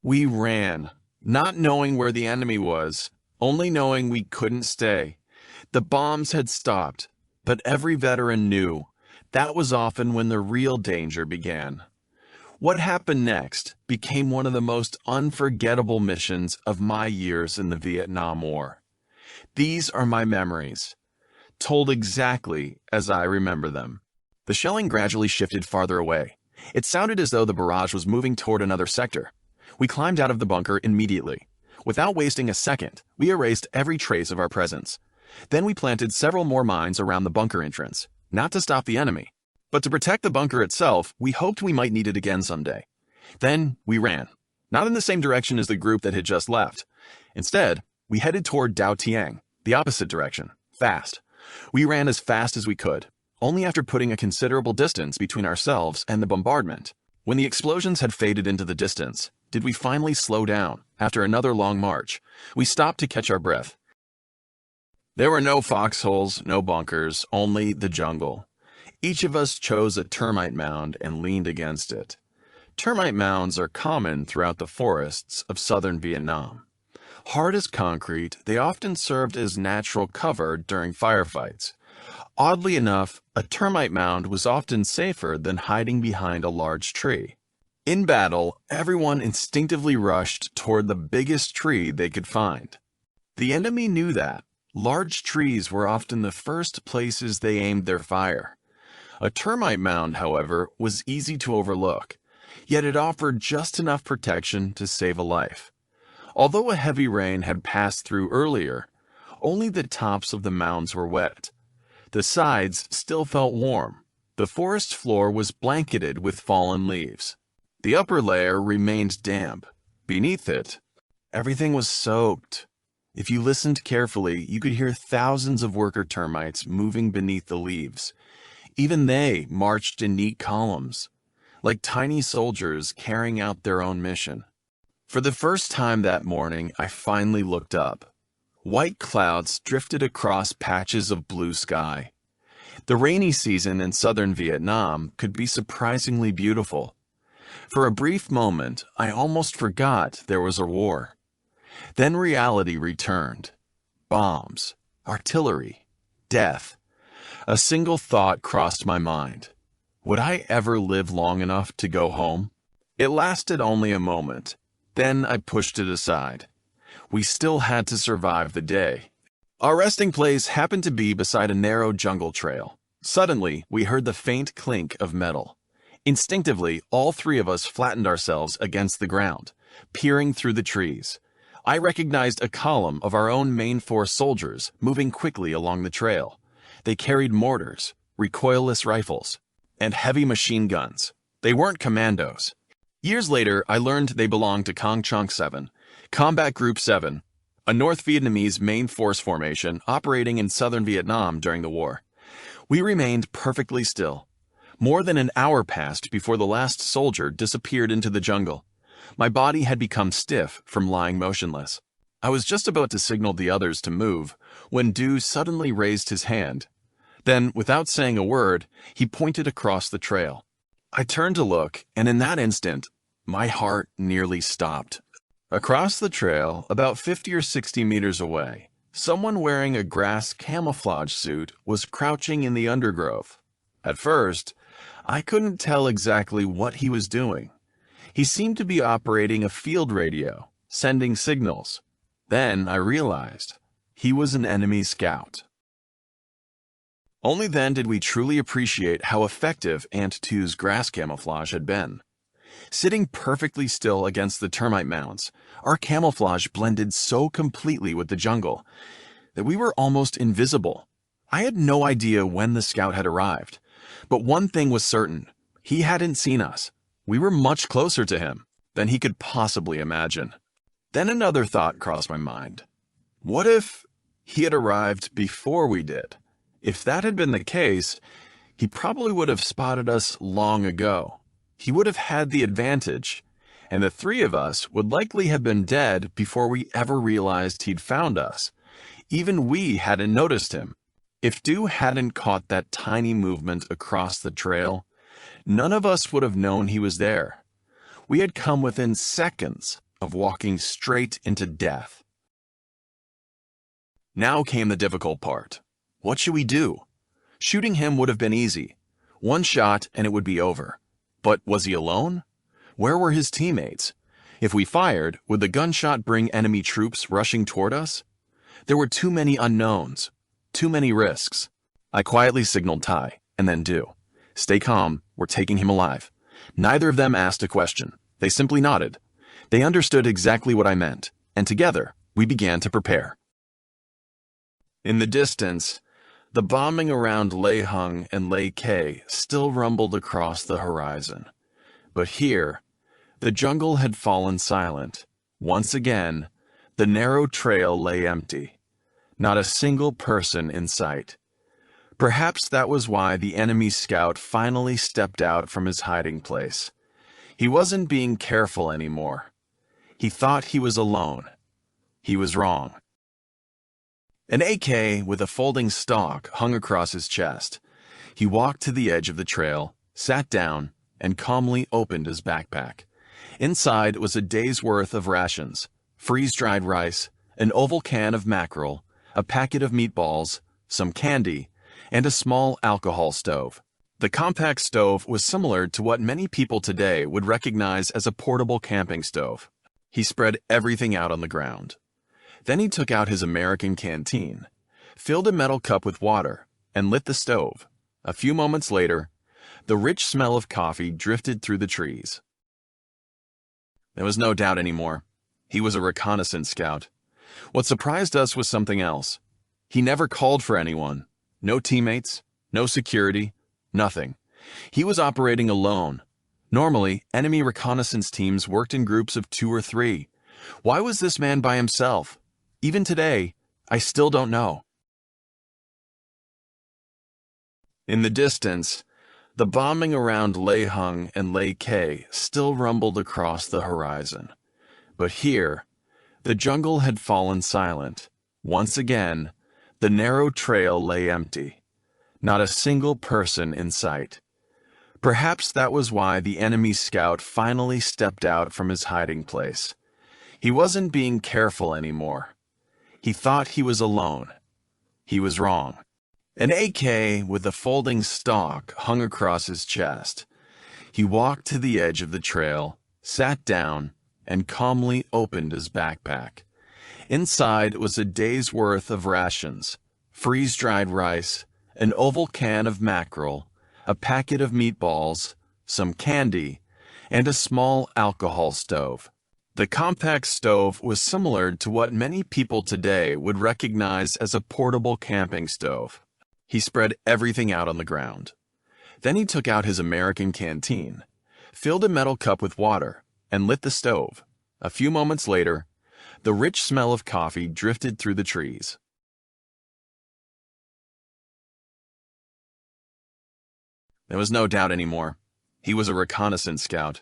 We ran, not knowing where the enemy was, only knowing we couldn't stay. The bombs had stopped, but every veteran knew that was often when the real danger began. What happened next became one of the most unforgettable missions of my years in the Vietnam War. These are my memories, told exactly as I remember them. The shelling gradually shifted farther away. It sounded as though the barrage was moving toward another sector. We climbed out of the bunker immediately. Without wasting a second, we erased every trace of our presence. Then we planted several more mines around the bunker entrance, not to stop the enemy, but to protect the bunker itself. We hoped we might need it again someday. Then we ran, not in the same direction as the group that had just left. Instead, we headed toward Dao Tiang, the opposite direction, fast. We ran as fast as we could, only after putting a considerable distance between ourselves and the bombardment. When the explosions had faded into the distance, did we finally slow down after another long march. We stopped to catch our breath. There were no foxholes, no bunkers, only the jungle. Each of us chose a termite mound and leaned against it. Termite mounds are common throughout the forests of southern Vietnam. Hard as concrete, they often served as natural cover during firefights. Oddly enough, a termite mound was often safer than hiding behind a large tree. In battle, everyone instinctively rushed toward the biggest tree they could find. The enemy knew that. Large trees were often the first places they aimed their fire. A termite mound, however, was easy to overlook, yet it offered just enough protection to save a life. Although a heavy rain had passed through earlier, only the tops of the mounds were wet. The sides still felt warm. The forest floor was blanketed with fallen leaves. The upper layer remained damp. Beneath it, everything was soaked. If you listened carefully, you could hear thousands of worker termites moving beneath the leaves. Even they marched in neat columns, like tiny soldiers carrying out their own mission. For the first time that morning, I finally looked up. White clouds drifted across patches of blue sky. The rainy season in southern Vietnam could be surprisingly beautiful. For a brief moment, I almost forgot there was a war. Then reality returned. Bombs, artillery, death. A single thought crossed my mind. Would I ever live long enough to go home? It lasted only a moment. Then I pushed it aside. We still had to survive the day. Our resting place happened to be beside a narrow jungle trail. Suddenly, we heard the faint clink of metal. Instinctively, all three of us flattened ourselves against the ground, peering through the trees. I recognized a column of our own main force soldiers moving quickly along the trail. They carried mortars, recoilless rifles, and heavy machine guns. They weren't commandos. Years later, I learned they belonged to Cong Chunk 7, Combat Group 7, a North Vietnamese main force formation operating in southern Vietnam during the war. We remained perfectly still. More than an hour passed before the last soldier disappeared into the jungle. My body had become stiff from lying motionless. I was just about to signal the others to move when Du suddenly raised his hand. Then, without saying a word, he pointed across the trail. I turned to look, and in that instant, my heart nearly stopped. Across the trail, about 50 or 60 meters away, someone wearing a grass camouflage suit was crouching in the undergrowth. At first, I couldn't tell exactly what he was doing. He seemed to be operating a field radio, sending signals. Then I realized he was an enemy scout. Only then did we truly appreciate how effective Ant 2's grass camouflage had been. Sitting perfectly still against the termite mounds, our camouflage blended so completely with the jungle that we were almost invisible. I had no idea when the scout had arrived, but one thing was certain: he hadn't seen us. We were much closer to him than he could possibly imagine. Then another thought crossed my mind. What if he had arrived before we did? If that had been the case, he probably would have spotted us long ago. He would have had the advantage, and the three of us would likely have been dead before we ever realized he'd found us. Even we hadn't noticed him. If Du hadn't caught that tiny movement across the trail, none of us would have known he was there. We had come within seconds of walking straight into death. Now came the difficult part. What should we do? Shooting him would have been easy. One shot and it would be over. But was he alone? Where were his teammates? If we fired, would the gunshot bring enemy troops rushing toward us? There were too many unknowns, too many risks. I quietly signaled Tai, and then Du. Stay calm, we're taking him alive. Neither of them asked a question. They simply nodded. They understood exactly what I meant, and together, we began to prepare. In the distance, the bombing around Lei Hung and Lei Ke still rumbled across the horizon. But here, the jungle had fallen silent. Once again, the narrow trail lay empty. Not a single person in sight. Perhaps that was why the enemy scout finally stepped out from his hiding place. He wasn't being careful anymore. He thought he was alone. He was wrong. An AK with a folding stock hung across his chest. He walked to the edge of the trail, sat down, and calmly opened his backpack. Inside was a day's worth of rations, freeze-dried rice, an oval can of mackerel, a packet of meatballs, some candy, and a small alcohol stove. The compact stove was similar to what many people today would recognize as a portable camping stove. He spread everything out on the ground. Then he took out his American canteen, filled a metal cup with water, and lit the stove. A few moments later, the rich smell of coffee drifted through the trees. There was no doubt anymore. He was a reconnaissance scout. What surprised us was something else. He never called for anyone. No teammates, no security, nothing. He was operating alone. Normally, enemy reconnaissance teams worked in groups of 2 or 3. Why was this man by himself? Even today, I still don't know. In the distance, the bombing around Lei Hung and Lei Ke still rumbled across the horizon. But here, the jungle had fallen silent. Once again, the narrow trail lay empty. Not a single person in sight. Perhaps that was why the enemy scout finally stepped out from his hiding place. He wasn't being careful anymore. He thought he was alone. He was wrong. An AK with a folding stock hung across his chest. He walked to the edge of the trail, sat down, and calmly opened his backpack. Inside was a day's worth of rations, freeze-dried rice, an oval can of mackerel, a packet of meatballs, some candy, and a small alcohol stove. The compact stove was similar to what many people today would recognize as a portable camping stove. He spread everything out on the ground. Then he took out his American canteen, filled a metal cup with water, and lit the stove. A few moments later, the rich smell of coffee drifted through the trees. There was no doubt anymore. He was a reconnaissance scout.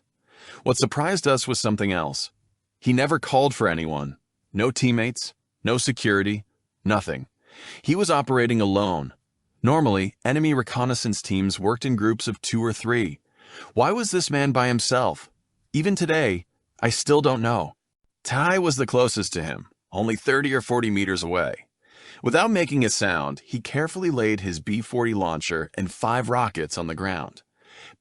What surprised us was something else. He never called for anyone. No teammates, no security, nothing. He was operating alone. Normally, enemy reconnaissance teams worked in groups of 2 or 3. Why was this man by himself? Even today, I still don't know. Tai was the closest to him, only 30 or 40 meters away. Without making a sound, he carefully laid his B-40 launcher and 5 rockets on the ground.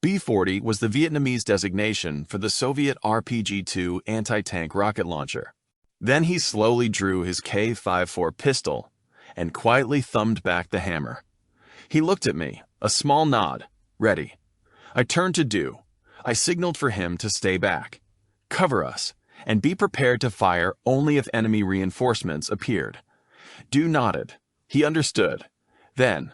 B-40 was the Vietnamese designation for the Soviet RPG-2 anti-tank rocket launcher. Then he slowly drew his K-54 pistol and quietly thumbed back the hammer. He looked at me, a small nod, ready. I turned to Du. I signaled for him to stay back, cover us, and be prepared to fire only if enemy reinforcements appeared. Du nodded. He understood. Then,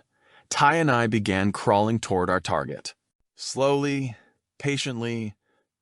Tai and I began crawling toward our target. Slowly, patiently,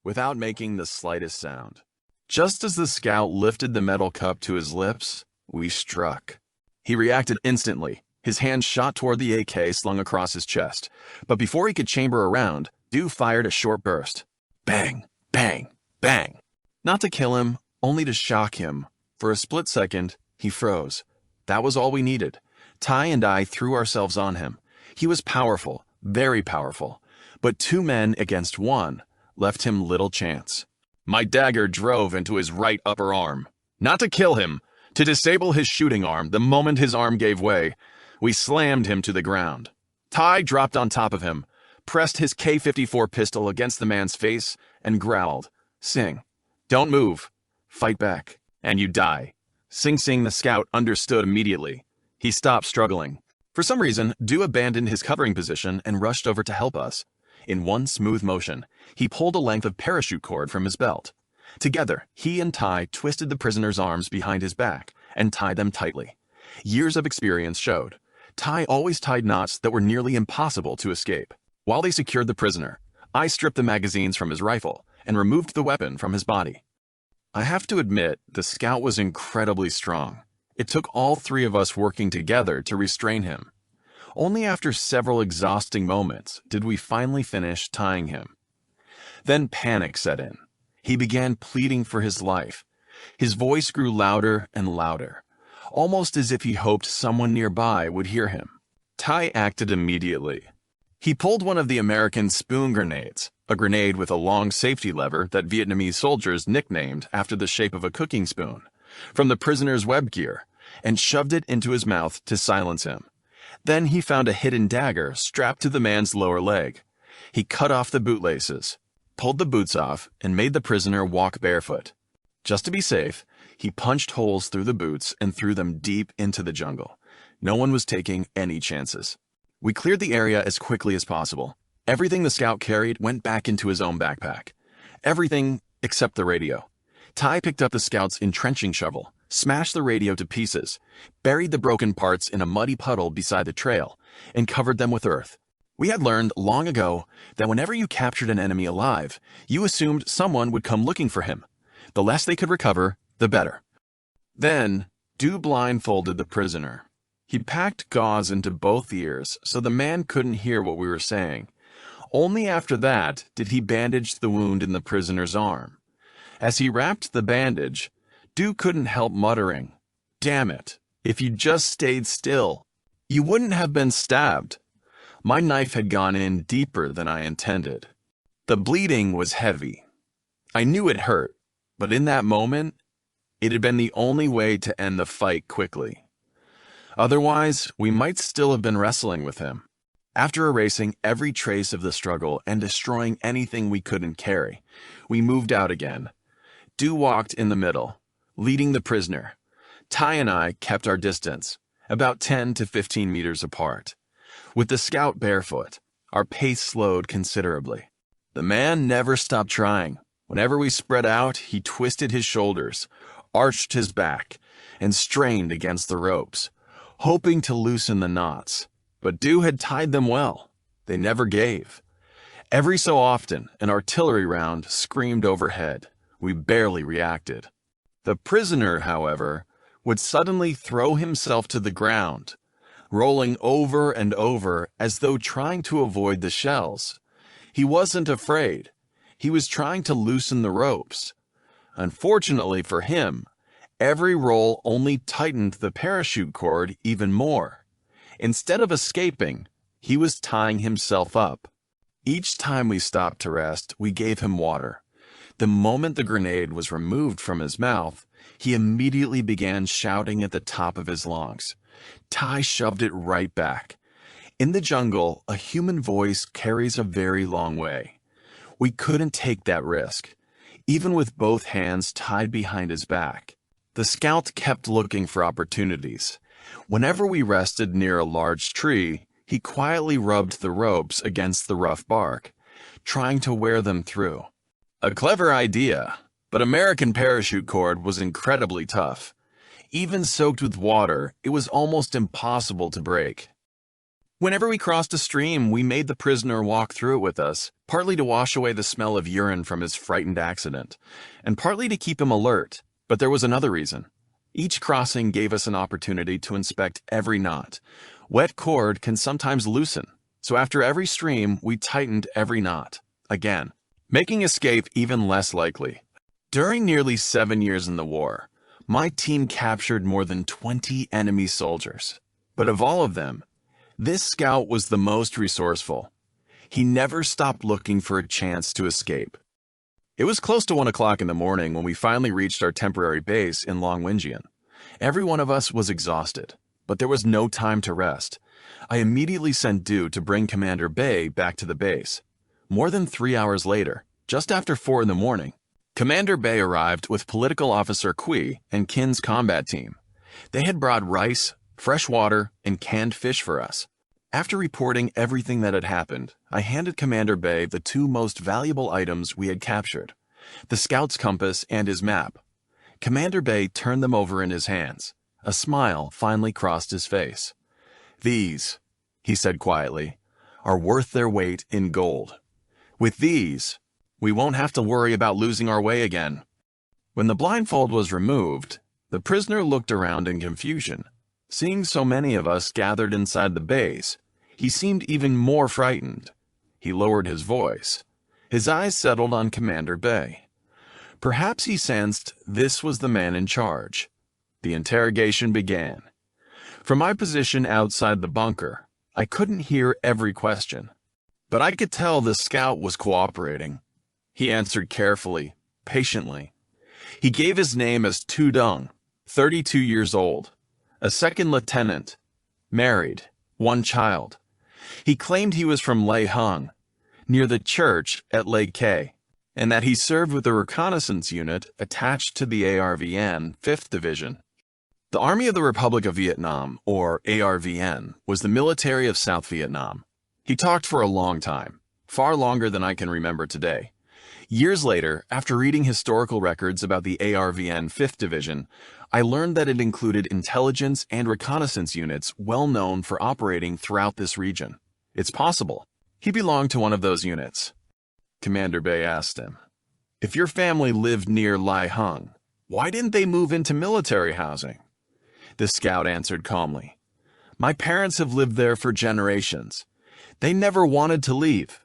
without making the slightest sound. Just as the scout lifted the metal cup to his lips, we struck. He reacted instantly. His hand shot toward the AK slung across his chest. But before he could chamber around, Du fired a short burst. Bang, bang, bang. Not to kill him, only to shock him. For a split second, he froze. That was all we needed. Tai and I threw ourselves on him. He was powerful, very powerful. But 2 men against 1 left him little chance. My dagger drove into his right upper arm. Not to kill him, to disable his shooting arm the moment his arm gave way. We slammed him to the ground. Ty dropped on top of him, pressed his K-54 pistol against the man's face, and growled, "Sing, don't move. Fight back, and you die." Sing Sing the scout understood immediately. He stopped struggling. For some reason, Du abandoned his covering position and rushed over to help us. In one smooth motion, he pulled a length of parachute cord from his belt. Together, he and Ty twisted the prisoner's arms behind his back and tied them tightly. Years of experience showed. Ty always tied knots that were nearly impossible to escape. While they secured the prisoner, I stripped the magazines from his rifle and removed the weapon from his body. I have to admit, the scout was incredibly strong. It took all three of us working together to restrain him. Only after several exhausting moments did we finally finish tying him. Then panic set in. He began pleading for his life. His voice grew louder and louder, almost as if he hoped someone nearby would hear him. Ty acted immediately. He pulled one of the American spoon grenades, a grenade with a long safety lever that Vietnamese soldiers nicknamed after the shape of a cooking spoon, from the prisoner's web gear, and shoved it into his mouth to silence him. Then he found a hidden dagger strapped to the man's lower leg. He cut off the bootlaces, pulled the boots off, and made the prisoner walk barefoot. Just to be safe, he punched holes through the boots and threw them deep into the jungle. No one was taking any chances. We cleared the area as quickly as possible. Everything the scout carried went back into his own backpack. Everything except the radio. Ty picked up the scout's entrenching shovel, smashed the radio to pieces, buried the broken parts in a muddy puddle beside the trail, and covered them with earth. We had learned long ago that whenever you captured an enemy alive, you assumed someone would come looking for him. The less they could recover, the better. Then, Du blindfolded the prisoner. He packed gauze into both ears so the man couldn't hear what we were saying. Only after that did he bandage the wound in the prisoner's arm. As he wrapped the bandage, Du couldn't help muttering, "Damn it, if you just stayed still, you wouldn't have been stabbed." My knife had gone in deeper than I intended. The bleeding was heavy. I knew it hurt, but in that moment, it had been the only way to end the fight quickly. Otherwise, we might still have been wrestling with him. After erasing every trace of the struggle and destroying anything we couldn't carry, we moved out again. Du walked in the middle, leading the prisoner. Ty and I kept our distance, about 10 to 15 meters apart. With the scout barefoot, our pace slowed considerably. The man never stopped trying. Whenever we spread out, he twisted his shoulders, arched his back, and strained against the ropes, hoping to loosen the knots. But Du had tied them well. They never gave. Every so often, an artillery round screamed overhead. We barely reacted. The prisoner, however, would suddenly throw himself to the ground, rolling over and over as though trying to avoid the shells. He wasn't afraid. He was trying to loosen the ropes. Unfortunately for him, every roll only tightened the parachute cord even more. Instead of escaping, he was tying himself up. Each time we stopped to rest, we gave him water. The moment the grenade was removed from his mouth, he immediately began shouting at the top of his lungs. Ty shoved it right back. In the jungle, a human voice carries a very long way. We couldn't take that risk, even with both hands tied behind his back. The scout kept looking for opportunities. Whenever we rested near a large tree, he quietly rubbed the ropes against the rough bark, trying to wear them through. A clever idea, but American parachute cord was incredibly tough. Even soaked with water, it was almost impossible to break. Whenever we crossed a stream, we made the prisoner walk through it with us, partly to wash away the smell of urine from his frightened accident, and partly to keep him alert. But there was another reason. Each crossing gave us an opportunity to inspect every knot. Wet cord can sometimes loosen, so after every stream, we tightened every knot, again, making escape even less likely. During nearly 7 years in the war, my team captured more than 20 enemy soldiers. But of all of them, this scout was the most resourceful. He never stopped looking for a chance to escape. It was close to 1 o'clock in the morning when we finally reached our temporary base in Long Winjian. Every one of us was exhausted, but there was no time to rest. I immediately sent Du to bring Commander Bei back to the base. More than 3 hours later, just after 4 in the morning, Commander Bei arrived with Political Officer Kui and Kin's combat team. They had brought rice, fresh water, and canned fish for us. After reporting everything that had happened, I handed Commander Bei the 2 most valuable items we had captured, the scout's compass and his map. Commander Bei turned them over in his hands. A smile finally crossed his face. "These," he said quietly, "are worth their weight in gold. With these, we won't have to worry about losing our way again." When the blindfold was removed, the prisoner looked around in confusion. Seeing so many of us gathered inside the base, he seemed even more frightened. He lowered his voice. His eyes settled on Commander Bei. Perhaps he sensed this was the man in charge. The interrogation began. From my position outside the bunker, I couldn't hear every question, but I could tell the scout was cooperating. He answered carefully, patiently. He gave his name as Tu Dong, 32 years old, a second lieutenant, married, 1 child. He claimed he was from Lei Hung, near the church at Lei K, and that he served with the reconnaissance unit attached to the ARVN 5th Division. The Army of the Republic of Vietnam, or ARVN, was the military of South Vietnam. He talked for a long time, far longer than I can remember today. Years later, after reading historical records about the ARVN 5th Division, I learned that it included intelligence and reconnaissance units well known for operating throughout this region. It's possible he belonged to one of those units. Commander Bei asked him, "If your family lived near Lai Hung, why didn't they move into military housing?" The scout answered calmly, "My parents have lived there for generations. They never wanted to leave."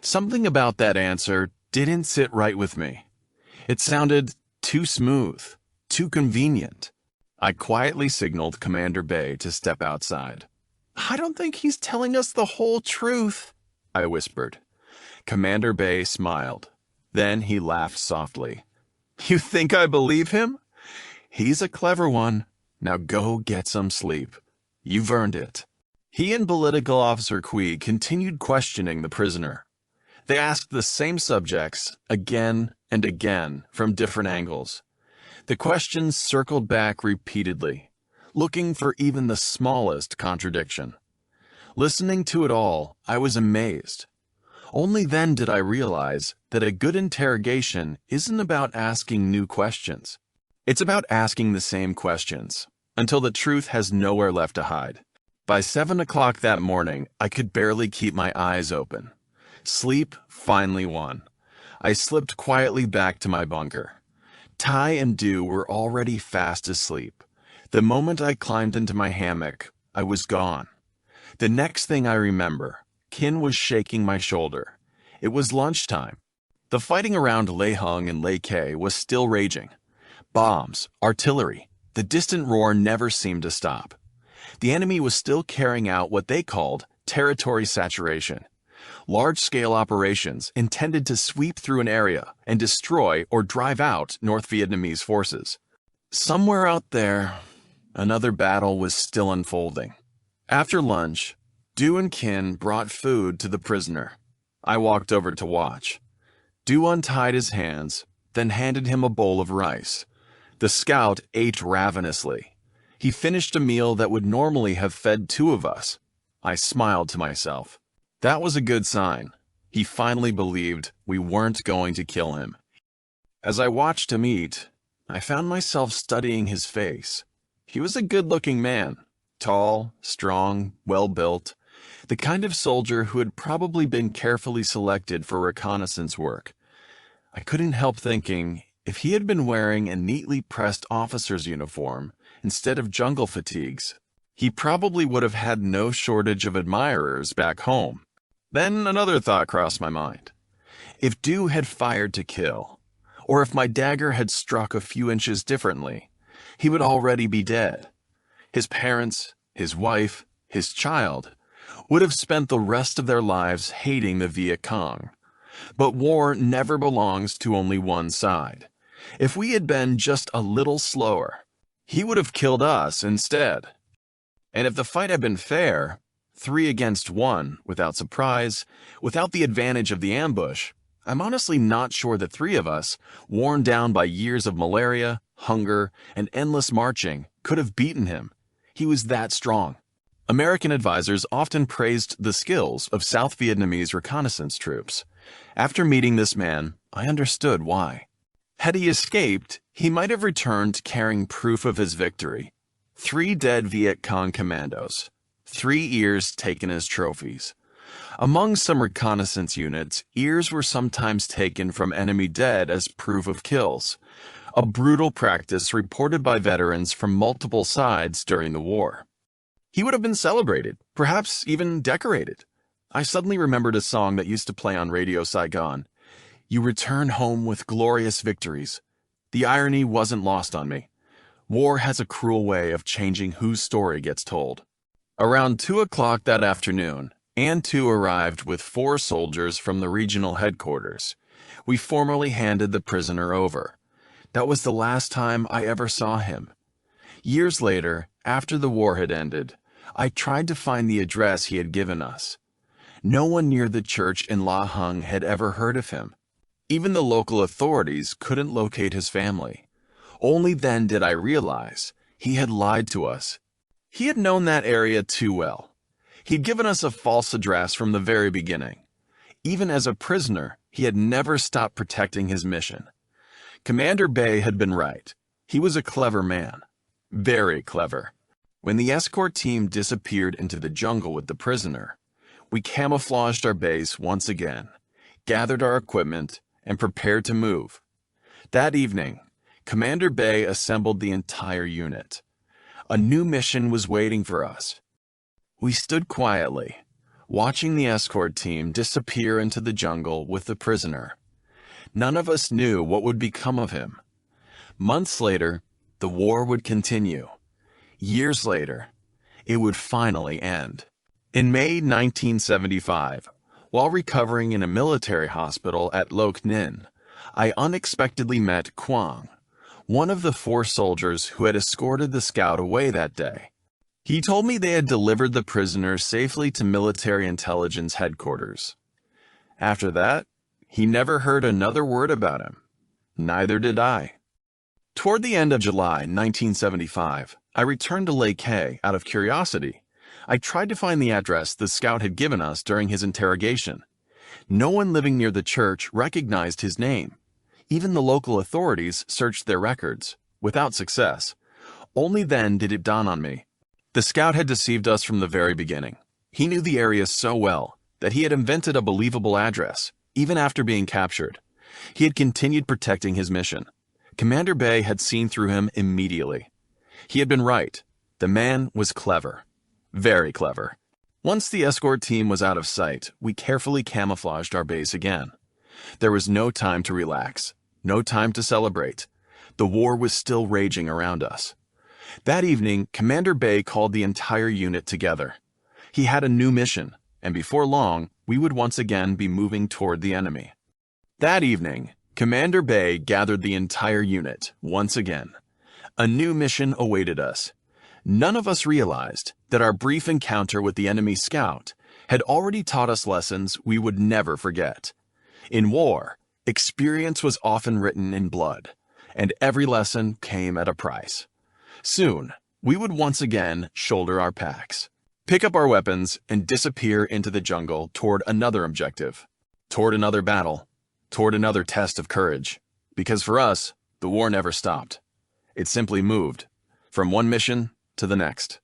Something about that answer didn't sit right with me. It sounded too smooth, too convenient. I quietly signaled Commander Bei to step outside. "I don't think he's telling us the whole truth," I whispered. Commander Bei smiled. Then he laughed softly. "You think I believe him? He's a clever one. Now go get some sleep. You've earned it." He and Political Officer Kui continued questioning the prisoner. They asked the same subjects again and again from different angles. The questions circled back repeatedly, looking for even the smallest contradiction. Listening to it all, I was amazed. Only then did I realize that a good interrogation isn't about asking new questions. It's about asking the same questions until the truth has nowhere left to hide. By 7 o'clock that morning, I could barely keep my eyes open. Sleep finally won. I slipped quietly back to my bunker. Tai and Du were already fast asleep. The moment I climbed into my hammock, I was gone. The next thing I remember, Kin was shaking my shoulder. It was lunchtime. The fighting around Lei Hung and Lei K was still raging. Bombs, artillery, the distant roar never seemed to stop. The enemy was still carrying out what they called territory saturation. Large-scale operations intended to sweep through an area and destroy or drive out North Vietnamese forces. Somewhere out there, another battle was still unfolding. After lunch, Du and Kin brought food to the prisoner. I walked over to watch. Du untied his hands, then handed him a bowl of rice. The scout ate ravenously. He finished a meal that would normally have fed 2 of us. I smiled to myself. That was a good sign. He finally believed we weren't going to kill him. As I watched him eat, I found myself studying his face. He was a good-looking man, tall, strong, well-built, the kind of soldier who had probably been carefully selected for reconnaissance work. I couldn't help thinking, if he had been wearing a neatly pressed officer's uniform instead of jungle fatigues, he probably would have had no shortage of admirers back home. Then another thought crossed my mind. If Du had fired to kill, or if my dagger had struck a few inches differently, he would already be dead. His parents, his wife, his child would have spent the rest of their lives hating the Viet Cong. But war never belongs to only one side. If we had been just a little slower, he would have killed us instead. And if the fight had been fair, 3 against 1, without surprise, without the advantage of the ambush, I'm honestly not sure the three of us, worn down by years of malaria, hunger, and endless marching, could have beaten him. He was that strong. American advisors often praised the skills of South Vietnamese reconnaissance troops. After meeting this man, I understood why. Had he escaped, he might have returned carrying proof of his victory. 3 dead Viet Cong commandos, 3 ears taken as trophies. Among some reconnaissance units, ears were sometimes taken from enemy dead as proof of kills, a brutal practice reported by veterans from multiple sides during the war. He would have been celebrated, perhaps even decorated. I suddenly remembered a song that used to play on Radio Saigon. You return home with glorious victories. The irony wasn't lost on me. War has a cruel way of changing whose story gets told. Around 2 o'clock that afternoon, An Tu arrived with 4 soldiers from the regional headquarters. We formally handed the prisoner over. That was the last time I ever saw him. Years later, after the war had ended, I tried to find the address he had given us. No one near the church in La Hung had ever heard of him. Even the local authorities couldn't locate his family. Only then did I realize he had lied to us. He had known that area too well. He'd given us a false address from the very beginning. Even as a prisoner, he had never stopped protecting his mission. Commander Bay had been right. He was a clever man. Very clever. When the escort team disappeared into the jungle with the prisoner, we camouflaged our base once again, gathered our equipment, and prepared to move. That evening, Commander Bay assembled the entire unit. A new mission was waiting for us. We stood quietly, watching the escort team disappear into the jungle with the prisoner. None of us knew what would become of him. Months later, the war would continue. Years later, it would finally end. In May 1975, while recovering in a military hospital at Loc Ninh, I unexpectedly met Quang, one of the 4 soldiers who had escorted the scout away that day. He told me they had delivered the prisoner safely to military intelligence headquarters. After that, he never heard another word about him. Neither did I. Toward the end of July 1975, I returned to Lake Hay out of curiosity. I tried to find the address the scout had given us during his interrogation. No one living near the church recognized his name. Even the local authorities searched their records, without success. Only then did it dawn on me. The scout had deceived us from the very beginning. He knew the area so well that he had invented a believable address, even after being captured. He had continued protecting his mission. Commander Bay had seen through him immediately. He had been right. The man was clever. Very clever. Once the escort team was out of sight, we carefully camouflaged our base again. There was no time to relax, no time to celebrate. The war was still raging around us. That evening, Commander Bay called the entire unit together. He had a new mission, and before long, we would once again be moving toward the enemy. That evening, Commander Bay gathered the entire unit once again. A new mission awaited us. None of us realized that our brief encounter with the enemy scout had already taught us lessons we would never forget. In war, experience was often written in blood, and every lesson came at a price. Soon, we would once again shoulder our packs, pick up our weapons, and disappear into the jungle toward another objective, toward another battle, toward another test of courage. Because for us, the war never stopped. It simply moved, from one mission to the next.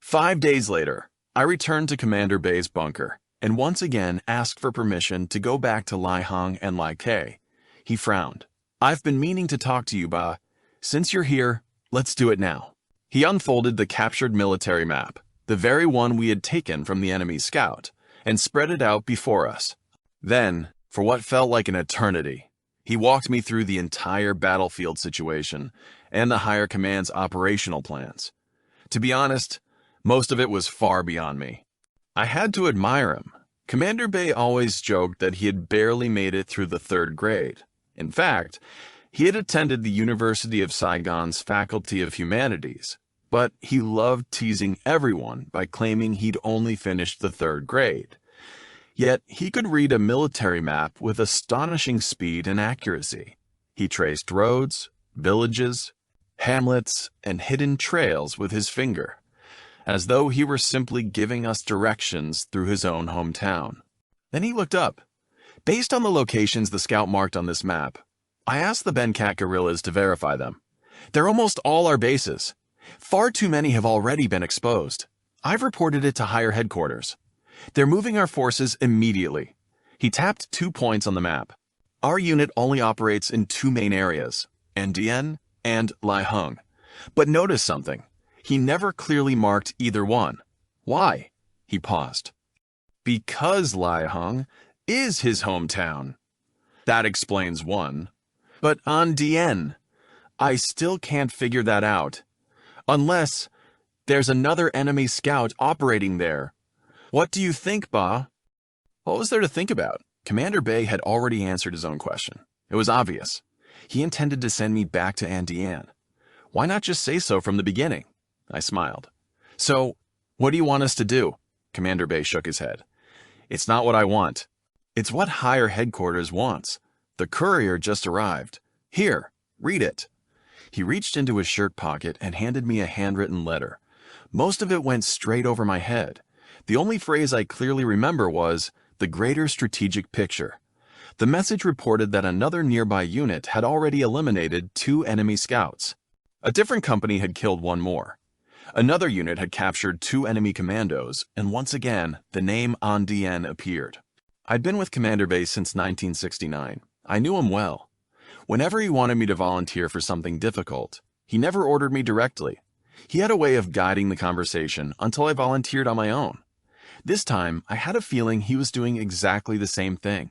5 days later, I returned to Commander Bay's bunker and once again asked for permission to go back to Lai Hong and Lai Kei. He frowned. I've been meaning to talk to you, Ba. Since you're here, let's do it now. He unfolded the captured military map, the very one we had taken from the enemy scout, and spread it out before us. Then, for what felt like an eternity, he walked me through the entire battlefield situation and the higher command's operational plans. To be honest, most of it was far beyond me. I had to admire him. Commander Bay always joked that he had barely made it through the third grade. In fact, he had attended the University of Saigon's Faculty of Humanities, but he loved teasing everyone by claiming he'd only finished the third grade. Yet he could read a military map with astonishing speed and accuracy. He traced roads, villages, hamlets, and hidden trails with his finger, as though he were simply giving us directions through his own hometown. Then he looked up. Based on the locations the scout marked on this map, I asked the Bencat guerrillas to verify them. They're almost all our bases. Far too many have already been exposed. I've reported it to higher headquarters. They're moving our forces immediately. He tapped 2 points on the map. Our unit only operates in 2 main areas, An Dien and Lai Hung. But notice something. He never clearly marked either one. Why? He paused. Because Lai Hung is his hometown. That explains one. But An Dien, I still can't figure that out. Unless there's another enemy scout operating there. What do you think, Ba? What was there to think about? Commander Bay had already answered his own question. It was obvious. He intended to send me back to An Dien. Why not just say so from the beginning? I smiled. So, what do you want us to do? Commander Bay shook his head. It's not what I want. It's what higher headquarters wants. The courier just arrived. Here, read it. He reached into his shirt pocket and handed me a handwritten letter. Most of it went straight over my head. The only phrase I clearly remember was, the greater strategic picture. The message reported that another nearby unit had already eliminated 2 enemy scouts. A different company had killed 1 more. Another unit had captured 2 enemy commandos, and once again, the name An Dien appeared. I'd been with Commander Bay since 1969. I knew him well. Whenever he wanted me to volunteer for something difficult, he never ordered me directly. He had a way of guiding the conversation until I volunteered on my own. This time, I had a feeling he was doing exactly the same thing.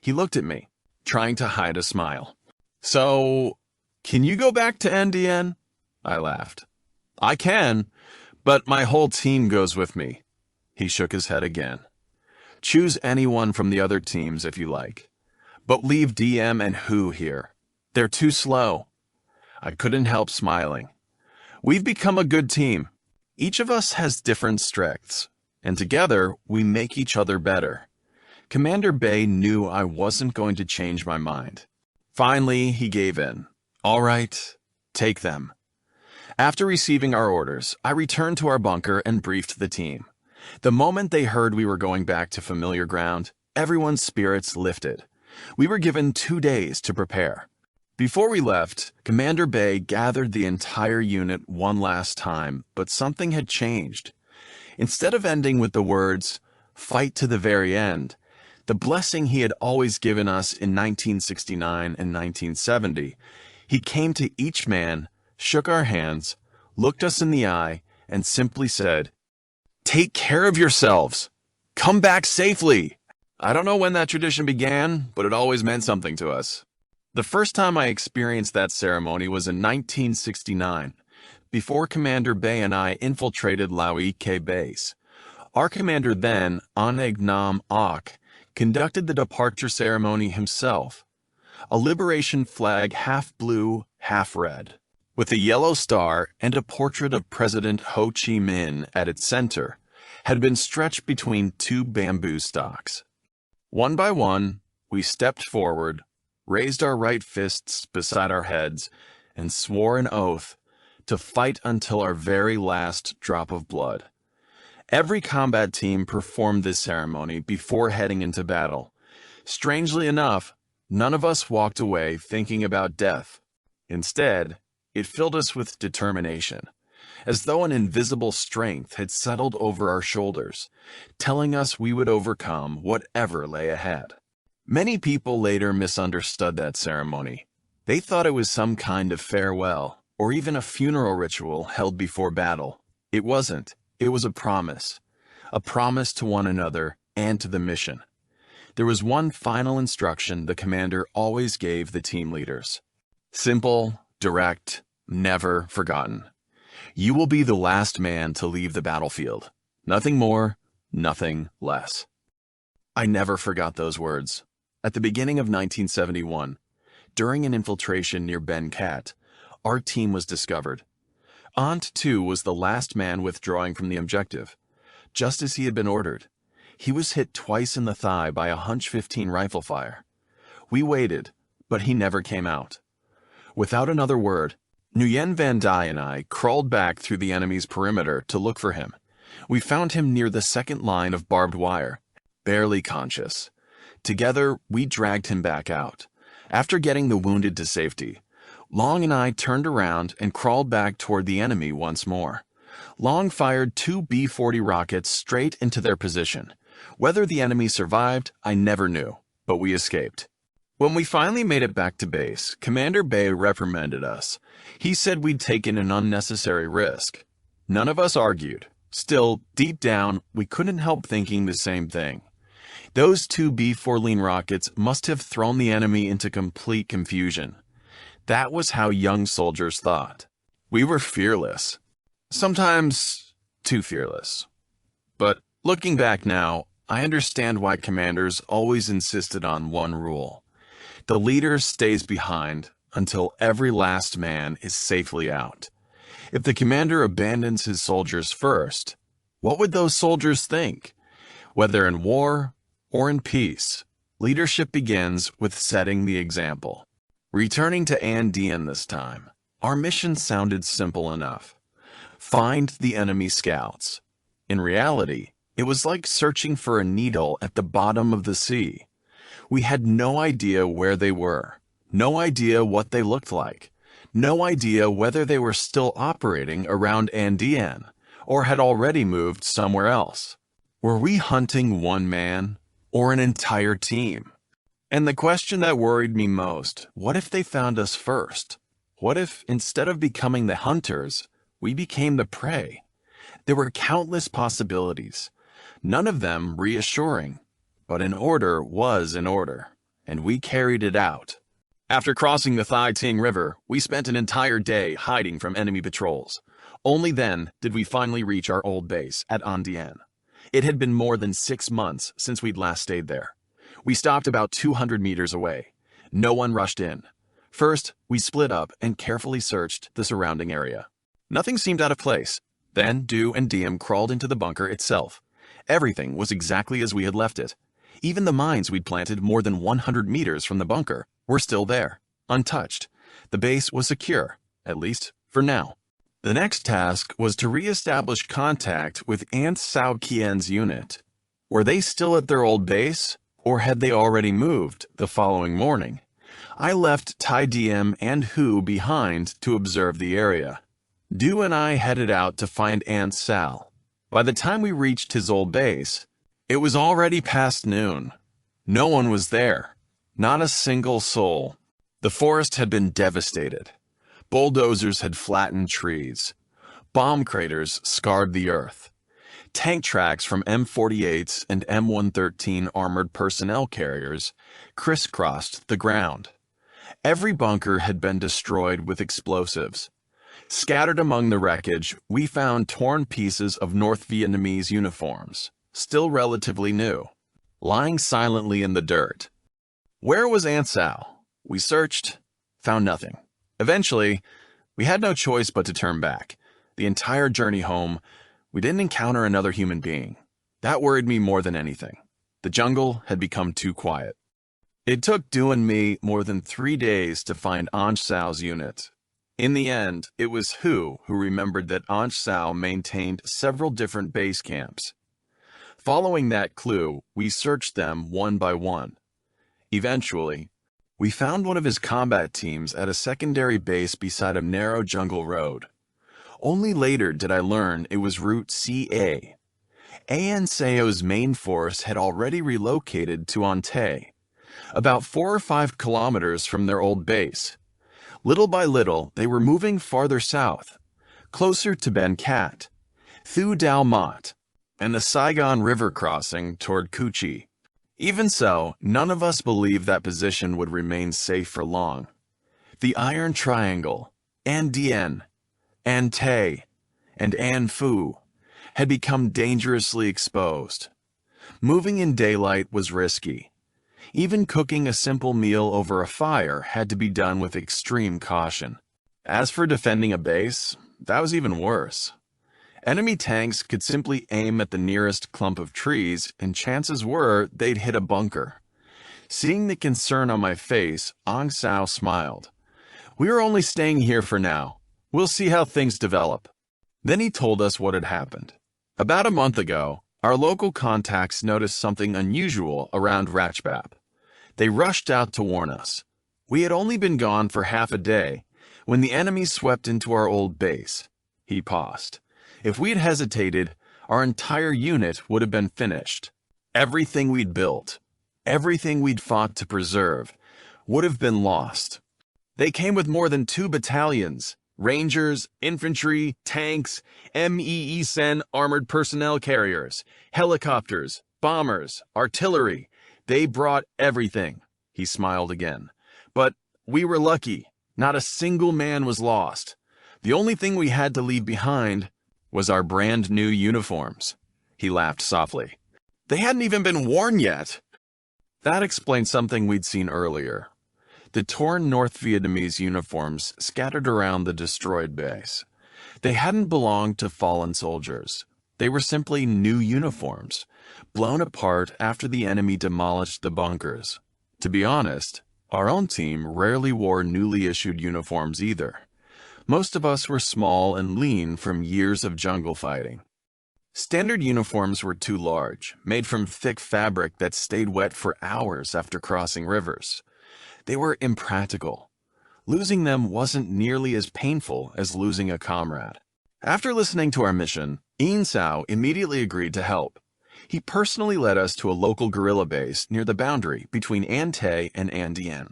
He looked at me, trying to hide a smile. So, can you go back to An Dien? I laughed. I can, but my whole team goes with me. He shook his head again. Choose anyone from the other teams if you like. But leave DM and Hu here. They're too slow. I couldn't help smiling. We've become a good team. Each of us has different strengths, and together we make each other better. Commander Bay knew I wasn't going to change my mind. Finally, he gave in. All right, take them. After receiving our orders, I returned to our bunker and briefed the team. The moment they heard we were going back to familiar ground, everyone's spirits lifted. We were given 2 days to prepare. Before we left, Commander Bay gathered the entire unit one last time, but something had changed. Instead of ending with the words, "Fight to the very end," the blessing he had always given us in 1969 and 1970, he came to each man, shook our hands, looked us in the eye, and simply said, "Take care of yourselves. Come back safely." I don't know when that tradition began, but it always meant something to us. The first time I experienced that ceremony was in 1969, before Commander Bay and I infiltrated Lauike Base. Our commander then, Aneg Nam Ok, conducted the departure ceremony himself. A liberation flag half blue, half red, with a yellow star and a portrait of President Ho Chi Minh at its center, had been stretched between 2 bamboo stalks. One by one, we stepped forward, raised our right fists beside our heads, and swore an oath to fight until our very last drop of blood. Every combat team performed this ceremony before heading into battle. Strangely enough, none of us walked away thinking about death. Instead, it filled us with determination, as though an invisible strength had settled over our shoulders, telling us we would overcome whatever lay ahead. Many people later misunderstood that ceremony. They thought it was some kind of farewell, or even a funeral ritual held before battle. It wasn't. It was a promise to one another and to the mission. There was one final instruction the commander always gave the team leaders. Simple, direct, never forgotten. You will be the last man to leave the battlefield. Nothing more, nothing less. I never forgot those words. At the beginning of 1971, during an infiltration near Ben Cat, our team was discovered. Ant 2 was the last man withdrawing from the objective, just as he had been ordered. He was hit twice in the thigh by a Hunch 15 rifle fire. We waited, but he never came out. Without another word, Nguyen Van Dai and I crawled back through the enemy's perimeter to look for him. We found him near the second line of barbed wire, barely conscious. Together, we dragged him back out. After getting the wounded to safety, Long and I turned around and crawled back toward the enemy once more. Long fired 2 B-40 rockets straight into their position. Whether the enemy survived, I never knew, but we escaped. When we finally made it back to base, Commander Bay reprimanded us. He said we'd taken an unnecessary risk. None of us argued. Still, deep down, we couldn't help thinking the same thing. Those 2 B-14 rockets must have thrown the enemy into complete confusion. That was how young soldiers thought. We were fearless. Sometimes too fearless. But looking back now, I understand why commanders always insisted on one rule. The leader stays behind until every last man is safely out. If the commander abandons his soldiers first, what would those soldiers think? Whether in war or in peace, leadership begins with setting the example. Returning to An Dien this time, our mission sounded simple enough. Find the enemy scouts. In reality, it was like searching for a needle at the bottom of the sea. We had no idea where they were, no idea what they looked like, no idea whether they were still operating around An Dien or had already moved somewhere else. Were we hunting one man or an entire team? And the question that worried me most, what if they found us first? What if, instead of becoming the hunters, we became the prey? There were countless possibilities, none of them reassuring, but an order was an order, and we carried it out. After crossing the Thai Ting River, we spent an entire day hiding from enemy patrols. Only then did we finally reach our old base at An Dien. It had been more than 6 months since we'd last stayed there. We stopped about 200 meters away. No one rushed in. First, we split up and carefully searched the surrounding area. Nothing seemed out of place. Then, Du and Diem crawled into the bunker itself. Everything was exactly as we had left it. Even the mines we'd planted more than 100 meters from the bunker were still there, untouched. The base was secure, at least for now. The next task was to re-establish contact with Aunt Sao Kien's unit. Were they still at their old base, or had they already moved the following morning? I left Tai Diem and Hu behind to observe the area. Du and I headed out to find Aunt Sal. By the time we reached his old base, it was already past noon. No one was there, not a single soul. The forest had been devastated. Bulldozers had flattened trees. Bomb craters scarred the earth. Tank tracks from M48s and M113 armored personnel carriers crisscrossed the ground. Every bunker had been destroyed with explosives. Scattered among the wreckage, we found torn pieces of North Vietnamese uniforms, still relatively new, lying silently in the dirt. Where was Aunt Sal? We searched, found nothing. Eventually, we had no choice but to turn back. The entire journey home, we didn't encounter another human being. That worried me more than anything. The jungle had become too quiet. It took Du and me more than 3 days to find Aunt Sal's unit. In the end, it was Hu who remembered that Aunt Sal maintained several different base camps. Following that clue, we searched them one by one. Eventually, we found one of his combat teams at a secondary base beside a narrow jungle road. Only later did I learn it was Route CA. An Sao's main force had already relocated to Ante, about 4 or 5 kilometers from their old base. Little by little, they were moving farther south, closer to Ben Cat, Thu Dao Mat, and the Saigon River crossing toward Cu Chi. Even so, none of us believed that position would remain safe for long. The Iron Triangle, An Dien, An Tay, and An Phu had become dangerously exposed. Moving in daylight was risky. Even cooking a simple meal over a fire had to be done with extreme caution. As for defending a base, that was even worse. Enemy tanks could simply aim at the nearest clump of trees, and chances were they'd hit a bunker. Seeing the concern on my face, Ong Sao smiled. "We are only staying here for now. We'll see how things develop." Then he told us what had happened. About a month ago, our local contacts noticed something unusual around Ratchbap. They rushed out to warn us. We had only been gone for half a day when the enemy swept into our old base. He paused. If we'd hesitated, our entire unit would have been finished. Everything we'd built, everything we'd fought to preserve, would have been lost. They came with more than 2 battalions, Rangers, infantry, tanks, MEESEN armored personnel carriers, helicopters, bombers, artillery. They brought everything. He smiled again. But we were lucky. Not a single man was lost. The only thing we had to leave behind was our brand new uniforms. He laughed softly. They hadn't even been worn yet. That explained something we'd seen earlier. The torn North Vietnamese uniforms scattered around the destroyed base. They hadn't belonged to fallen soldiers. They were simply new uniforms, blown apart after the enemy demolished the bunkers. To be honest, our own team rarely wore newly issued uniforms either. Most of us were small and lean from years of jungle fighting. Standard uniforms were too large, made from thick fabric that stayed wet for hours after crossing rivers. They were impractical. Losing them wasn't nearly as painful as losing a comrade. After listening to our mission, Ian Sao immediately agreed to help. He personally led us to a local guerrilla base near the boundary between An Tay and An Dien.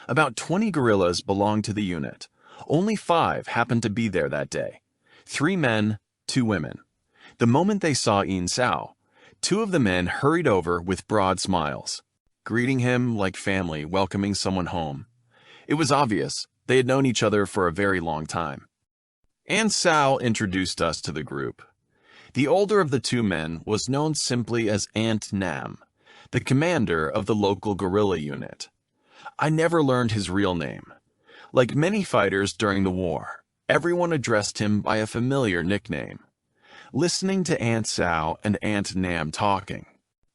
About 20 guerrillas belonged to the unit. Only 5 happened to be there that day. 3 men, 2 women. The moment they saw Ian Sao, 2 of the men hurried over with broad smiles, greeting him like family welcoming someone home. It was obvious they had known each other for a very long time. An Sao introduced us to the group. The older of the 2 men was known simply as Ant Nam, the commander of the local guerrilla unit. I never learned his real name. Like many fighters during the war, everyone addressed him by a familiar nickname. Listening to Ant Sao and Ant Nam talking,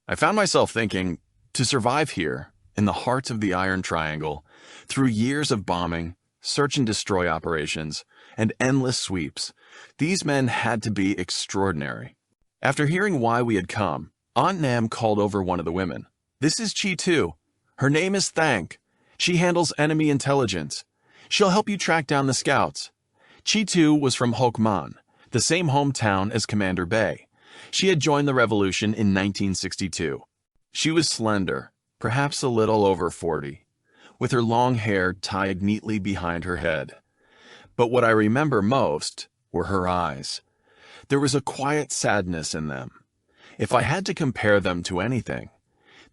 I found myself thinking, to survive here, in the heart of the Iron Triangle, through years of bombing, search and destroy operations, and endless sweeps, these men had to be extraordinary. After hearing why we had come, Aunt Nam called over one of the women. "This is Chi Tu. Her name is Thank. She handles enemy intelligence. She'll help you track down the scouts." Chi Tu was from Hoc Man, the same hometown as Commander Bay. She had joined the revolution in 1962. She was slender, perhaps a little over 40, with her long hair tied neatly behind her head. But what I remember most were her eyes. There was a quiet sadness in them. If I had to compare them to anything,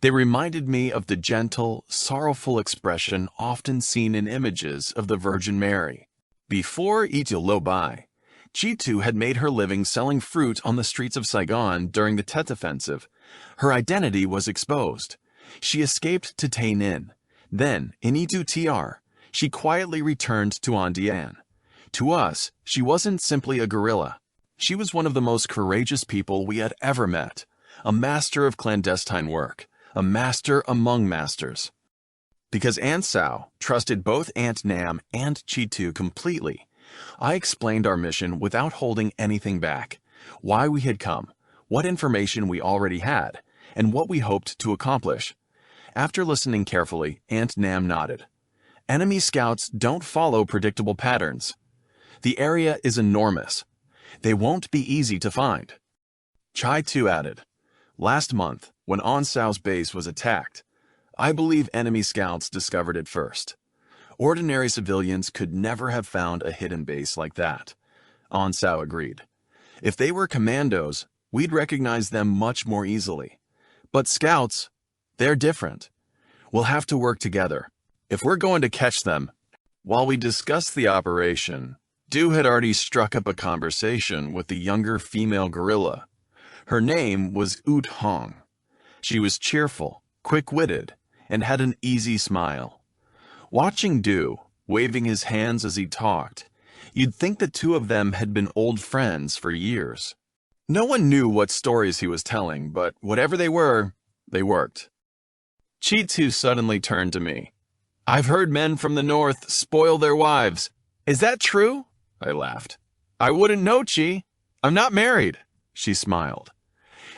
they reminded me of the gentle, sorrowful expression often seen in images of the Virgin Mary. Before Itil Lo Bai, Chitu had made her living selling fruit on the streets of Saigon during the Tet Offensive. Her identity was exposed. She escaped to Tay Ninh. Then, in Itu Tr, she quietly returned to An Dien. To us, she wasn't simply a guerrilla. She was one of the most courageous people we had ever met, a master of clandestine work, a master among masters. Because An Sao trusted both Ant Nam and Chitu completely, I explained our mission without holding anything back, why we had come, what information we already had, and what we hoped to accomplish. After listening carefully, Ant Nam nodded. Enemy scouts don't follow predictable patterns. The area is enormous. They won't be easy to find. Chai Tu added, last month, when An Sao's base was attacked, I believe enemy scouts discovered it first. Ordinary civilians could never have found a hidden base like that. An Sao agreed. If they were commandos, we'd recognize them much more easily. But scouts, they're different. We'll have to work together. If we're going to catch them. While we discussed the operation, Du had already struck up a conversation with the younger female guerrilla. Her name was Ut Hong. She was cheerful, quick-witted, and had an easy smile. Watching Du, waving his hands as he talked, you'd think the two of them had been old friends for years. No one knew what stories he was telling, but whatever they were, they worked. Chi-Tu suddenly turned to me. "I've heard men from the north spoil their wives. Is that true?" I laughed. "I wouldn't know, Chi. I'm not married." She smiled.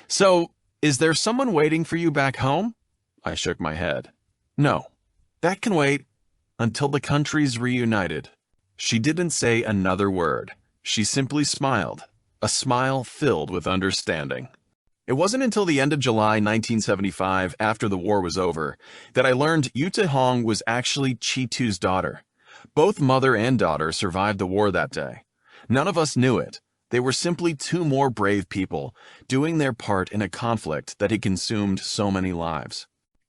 "So, is there someone waiting for you back home?" I shook my head. "No, that can wait until the country's reunited." She didn't say another word. She simply smiled, a smile filled with understanding. It wasn't until the end of July 1975, after the war was over, that I learned Yuta Hong was actually Chi-Tu's daughter. Both mother and daughter survived the war that day. None of us knew it. They were simply two more brave people, doing their part in a conflict that had consumed so many lives.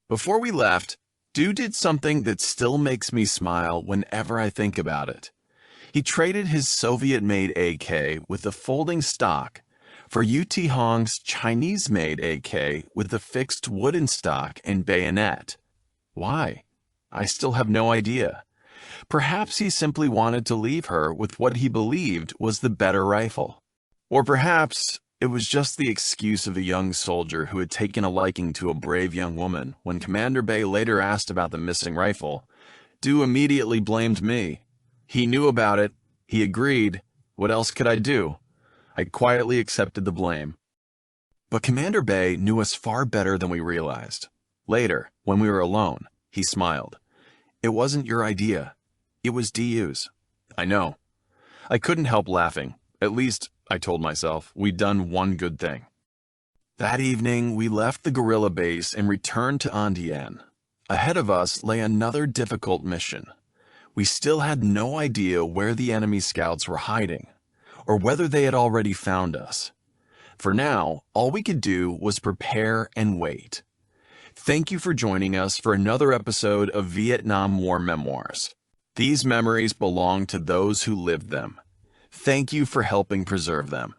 Before we left, Du did something that still makes me smile whenever I think about it. He traded his Soviet-made AK with the folding stock for Yuta Hong's Chinese-made AK with the fixed wooden stock and bayonet. Why? I still have no idea. Perhaps he simply wanted to leave her with what he believed was the better rifle. Or perhaps it was just the excuse of a young soldier who had taken a liking to a brave young woman. When Commander Bay later asked about the missing rifle, Du immediately blamed me. He knew about it. He agreed. What else could I do? I quietly accepted the blame. But Commander Bay knew us far better than we realized. Later, when we were alone, he smiled. "It wasn't your idea. It was DU's." I know. I couldn't help laughing. At least, I told myself, we'd done one good thing. That evening, we left the guerrilla base and returned to Andian. Ahead of us lay another difficult mission. We still had no idea where the enemy scouts were hiding, or whether they had already found us. For now, all we could do was prepare and wait. Thank you for joining us for another episode of Vietnam War Memoirs. These memories belong to those who lived them. Thank you for helping preserve them.